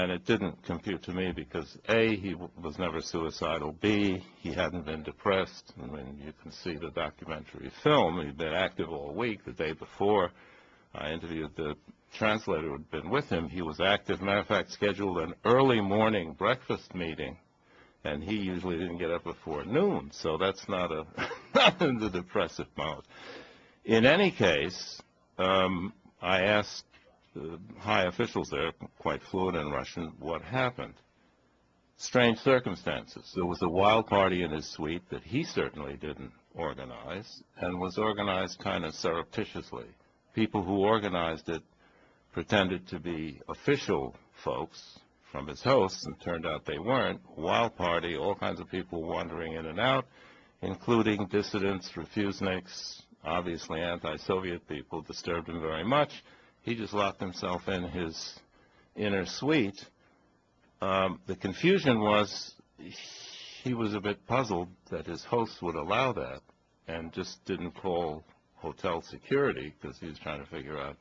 And it didn't compute to me because, A, he was never suicidal, B, he hadn't been depressed. I mean, you can see the documentary film. He'd been active all week. The day before, I interviewed the translator who had been with him. He was active. Matter of fact, scheduled an early morning breakfast meeting, and he usually didn't get up before noon, so that's not not in the depressive mode. In any case, I asked high officials there, quite fluent in Russian, what happened. Strange circumstances. There was a wild party in his suite that he certainly didn't organize, and was organized kind of surreptitiously. People who organized it pretended to be official folks from his hosts, and turned out they weren't. Wild party, all kinds of people wandering in and out, including dissidents, refuseniks, obviously anti-Soviet people, disturbed him very much. He just locked himself in his inner suite. The confusion was he was a bit puzzled that his hosts would allow that, and just didn't call hotel security because he was trying to figure out.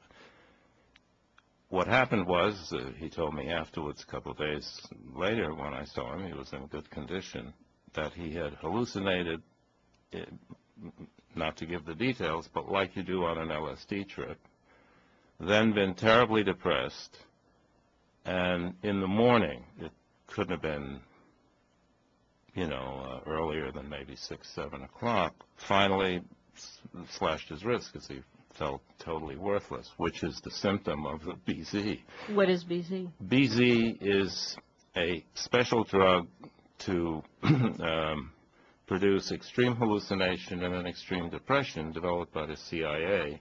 What happened was, he told me afterwards, a couple of days later when I saw him, he was in good condition, that he had hallucinated, not to give the details, but like you do on an LSD trip, then been terribly depressed, and in the morning, it couldn't have been, earlier than maybe 6, 7 o'clock, finally slashed his wrist because he felt totally worthless, which is the symptom of the BZ. What is BZ? BZ is a special drug to produce extreme hallucination and an extreme depression developed by the CIA.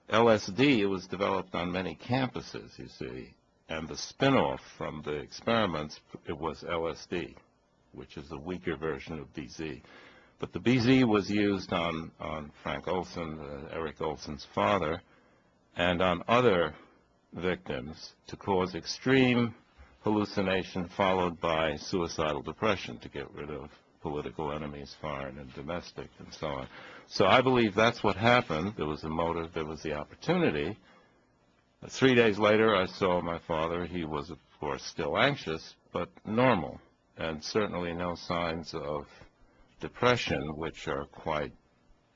LSD, it was developed on many campuses, you see, and the spin-off from the experiments, it was LSD, which is a weaker version of BZ. But the BZ was used on Frank Olson, Eric Olson's father, and on other victims to cause extreme hallucination followed by suicidal depression to get rid of political enemies, foreign and domestic, and so on. So I believe that's what happened. There was a motive, there was the opportunity. 3 days later, I saw my father. He was, of course, still anxious, but normal, and certainly no signs of depression, which are quite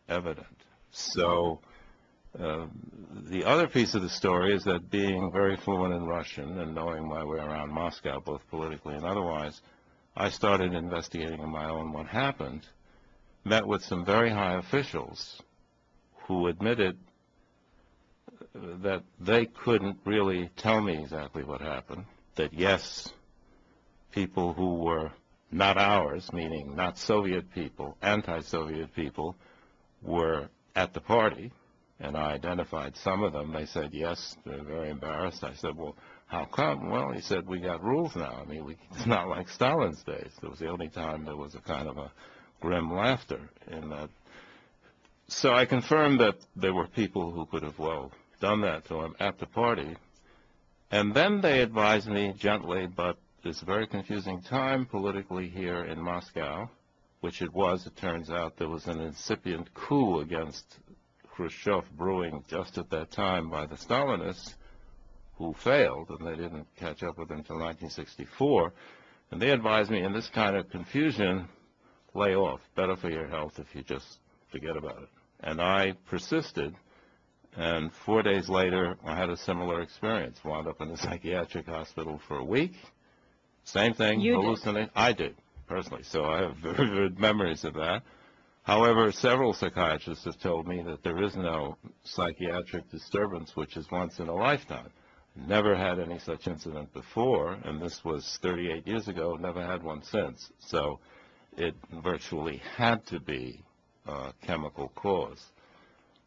evident. So the other piece of the story is that being very fluent in Russian and knowing my way around Moscow, both politically and otherwise, I started investigating on my own what happened, met with some very high officials who admitted that they couldn't really tell me exactly what happened, that yes, people who were not ours, meaning not Soviet people, anti-Soviet people, were at the party, and I identified some of them. They said yes, they're very embarrassed. I said, well, how come? Well, he said, we got rules now. I mean, it's not like Stalin's days. It was the only time there was a kind of a grim laughter in that. So I confirmed that there were people who could have, well, done that to him at the party. And then they advised me gently, but it's a very confusing time politically here in Moscow, which it was. It turns out there was an incipient coup against Khrushchev brewing just at that time by the Stalinists, who failed, and they didn't catch up with him until 1964. And they advised me, in this kind of confusion, lay off. Better for your health if you just forget about it. And I persisted, and 4 days later, I had a similar experience. Wound up in a psychiatric hospital for a week. Same thing, hallucinating. I did, personally, so I have very vivid memories of that. However, several psychiatrists have told me that there is no psychiatric disturbance which is once in a lifetime. Never had any such incident before, and this was 38 years ago, never had one since. So it virtually had to be a chemical cause.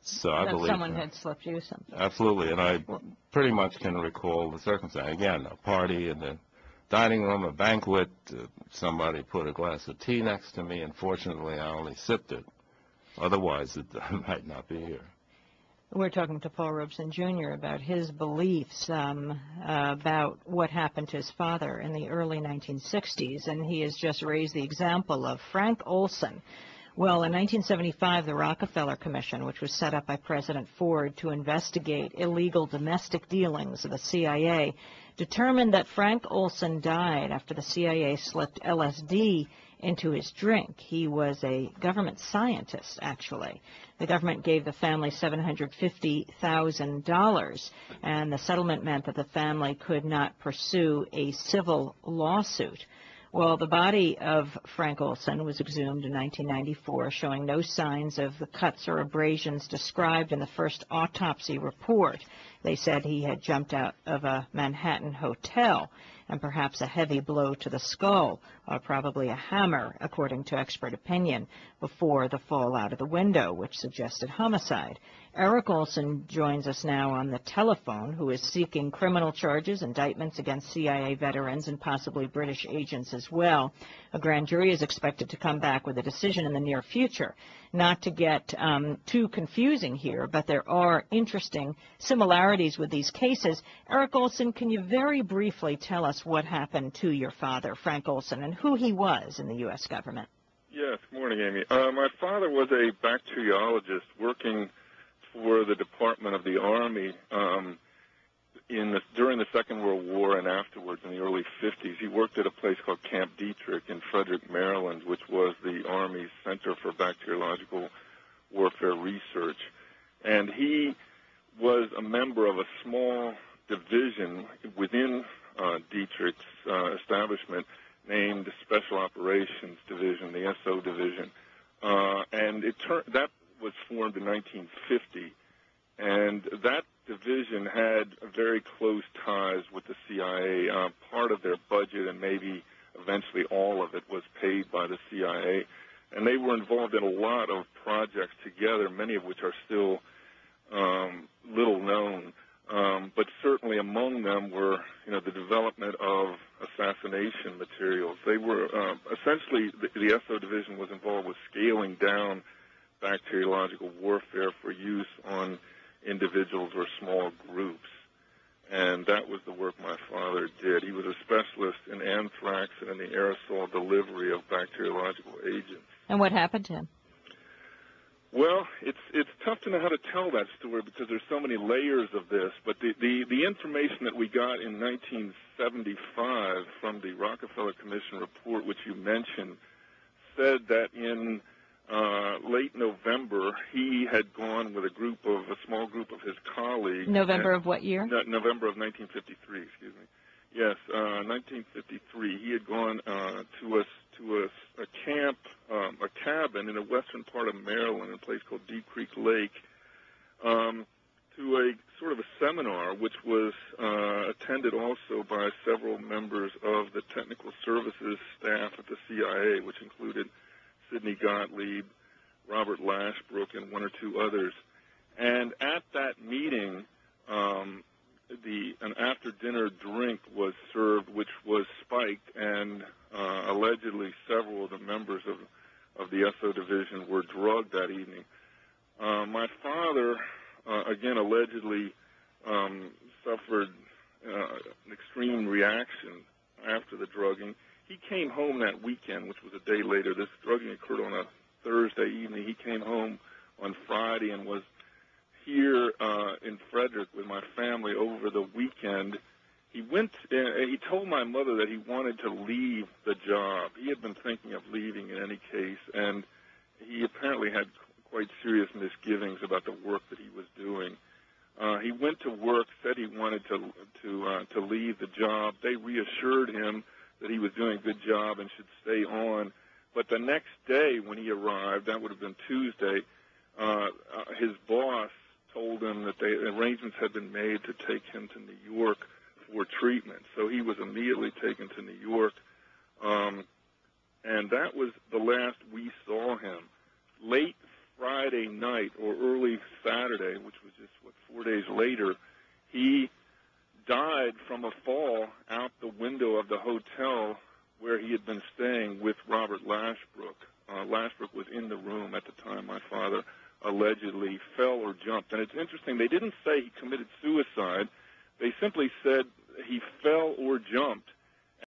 So I believe someone had slipped you something. Absolutely, and I pretty much can recall the circumstance. Again, a party in the dining room, a banquet, somebody put a glass of tea next to me, and fortunately I only sipped it. Otherwise, I might not be here. We're talking to Paul Robeson, Jr. about his beliefs about what happened to his father in the early 1960s, and he has just raised the example of Frank Olson. Well, in 1975, the Rockefeller Commission, which was set up by President Ford to investigate illegal domestic dealings of the CIA, determined that Frank Olson died after the CIA slipped LSD into his drink. He was a government scientist, actually. The government gave the family $750,000, and the settlement meant that the family could not pursue a civil lawsuit. Well, the body of Frank Olson was exhumed in 1994, showing no signs of the cuts or abrasions described in the first autopsy report. They said he had jumped out of a Manhattan hotel, and perhaps a heavy blow to the skull, or probably a hammer, according to expert opinion, before the fall out of the window, which suggested homicide. Eric Olson joins us now on the telephone, who is seeking criminal charges, indictments against CIA veterans and possibly British agents as well. A grand jury is expected to come back with a decision in the near future. Not to get too confusing here, but there are interesting similarities with these cases. Eric Olson, can you very briefly tell us what happened to your father, Frank Olson, and who he was in the U.S. government? Yes, good morning, Amy. My father was a bacteriologist working for the Department of the Army during the Second World War and afterwards in the early 50s. He worked at a place called Camp Detrick in Frederick, Maryland, which was the Army's Center for Bacteriological Warfare Research. And he was a member of a small division within Detrick's establishment named the Special Operations Division, the SO Division. And that was formed in 1950, and that division had very close ties with the CIA. Part of their budget, and maybe eventually all of it, was paid by the CIA, and they were involved in a lot of projects together, many of which are still little known. But certainly among them were, the development of assassination materials. They were essentially the SO division was involved with scaling down bacteriological warfare for use on individuals or small groups, and that was the work my father did. He was a specialist in anthrax and in the aerosol delivery of bacteriological agents. And what happened to him? Well, it's tough to know how to tell that story because there's so many layers of this, but the information that we got in 1975 from the Rockefeller Commission report, which you mentioned, said that in late November, he had gone with a small group of his colleagues. November of what year? November of 1953, excuse me. Yes, 1953. He had gone to a camp, a cabin in the western part of Maryland, in a place called Deep Creek Lake, to a sort of a seminar, which was attended also by several members of the technical services staff at the CIA, which included Sidney Gottlieb, Robert Lashbrook, and one or two others. And at that meeting, an after-dinner drink was served, which was spiked, and allegedly several of the members of the SO division were drugged that evening. My father, again, allegedly suffered an extreme reaction after the drugging. He came home that weekend, which was a day later. This drugging occurred on a Thursday evening. He came home on Friday and was here in Frederick with my family over the weekend. He told my mother that he wanted to leave the job. He had been thinking of leaving in any case, and he apparently had quite serious misgivings about the work that he was doing. He went to work, said he wanted to leave the job. They reassured him that he was doing a good job and should stay on. But the next day when he arrived, that would have been Tuesday, his boss told him that arrangements had been made to take him to New York for treatment. So he was immediately taken to New York, and that was the last we saw him. Late Friday night or early Saturday, which was just, 4 days later, he died from a fall out the window of the hotel where he had been staying with Robert Lashbrook. Lashbrook was in the room at the time my father allegedly fell or jumped. And it's interesting, they didn't say he committed suicide. They simply said he fell or jumped.